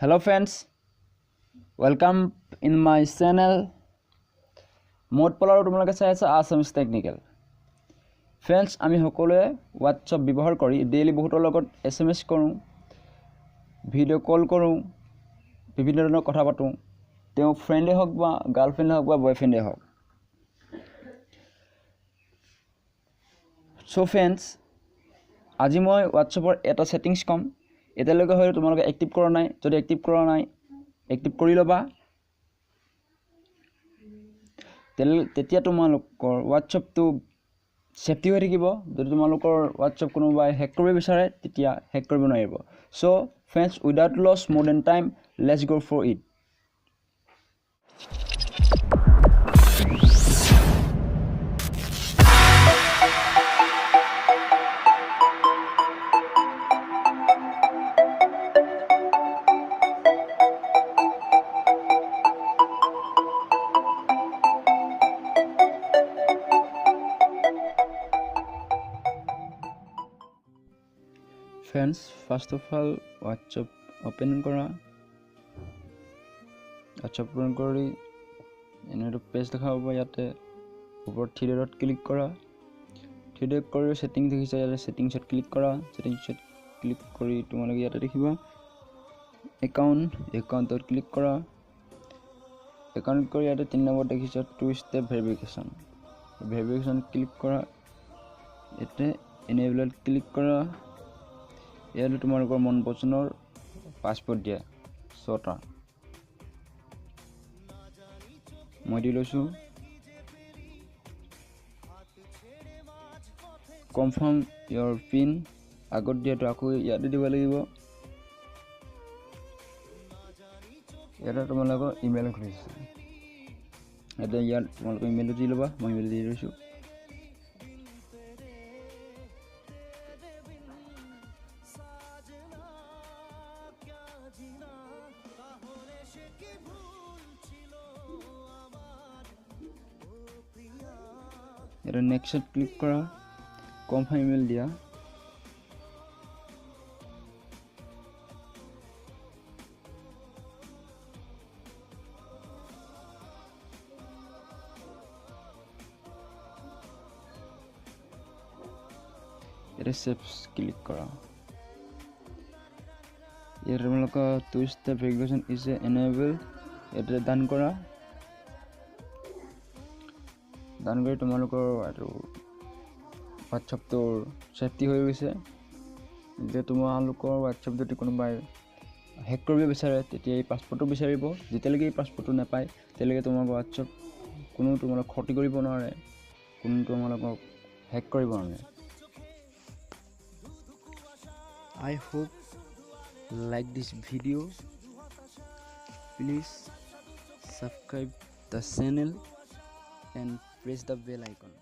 Hello friends, welcome in my channel. Mod Polar তোমালোকে চাই আছা Assamese Technical. Friends, আমি সকলোৱে WhatsApp ব্যৱহাৰ কৰি ডেইলি বহুতৰ লগত SMS কৰোঁ, ভিডিও কল কৰোঁ, বিভিন্ন ধৰণৰ কথা পাতোঁ। তেওঁ ফ্ৰেণ্ডে হওক বা গাৰ্লফ্ৰেণ্ডে হওক বা বয়ফ্ৰেণ্ডে হওক। So friends, আজি মই WhatsAppৰ এটা সেটিংস কম। এতিয়ালৈকে হয়তো তোমালোকে এক্টিভ কৰা নাই, যদি এক্টিভ কৰা নাই এক্টিভ কৰি লবা। তেতিয়া তোমালোকৰ WhatsAppটো সেফটি হৈ থাকিব। যদি তোমালোকৰ WhatsApp কোনোবাই হেক কৰিব বিচাৰে তেতিয়া হেক কৰিব নোৱাৰিব। So friends, without loss more than time, let's go for it. Friends, first of all, WhatsApp open kora. WhatsApp open kori eneto page dekhaba yate upor three dot click kora. Three dot kori setting dekhisa yate settings at click kora. Settings at click kori tumaloke yate dekhiba account dot click kora. Account kori yate 3 number dekhisa two step verification click kora. Ete enable click kora. ইয়াতে তোমালোকৰ মন পছন্দৰ passport দিয়া ছটা মই দি লৈছো। Confirm your pin আগত দিয়াটো আকৌ ইয়াতে দিব লাগিব। ইয়াতে তোমালোকৰ ইমেইল খুলিছে, ইয়াতে ইয়াত তোমালোকৰ ইমেইলটো দি ল'বা। মই ইমেইল দি লৈছো। এটা নেক্সট ক্লিক কৰা, কনফাৰ্ম ইমেইল দিয়া। এটা সেভ ক্লিক কৰা। ইয়াৰ তোমালোকৰ two step verification is enable এটা ডান কৰা। ডান কৰি তোমালোকৰ আৰু WhatsAppটোৰ সেফটি হৈ গৈছে। যে তোমালোকৰ WhatsApp যদি কোনোবাই হেক কৰিব বিচাৰে তেতিয়া এই পাছপোৰ্টটো বিচাৰিব। যেতিয়ালৈকে এই পাছপোৰ্টটো নাপায় তেতিয়ালৈকে তোমালোকৰ WhatsApp কোনো তোমালোক ক্ষতি কৰিব নোৱাৰে, কোনো তোমালোকক হেক কৰিব নোৱাৰে। I hope like this video. Please subscribe the channel and press the bell icon.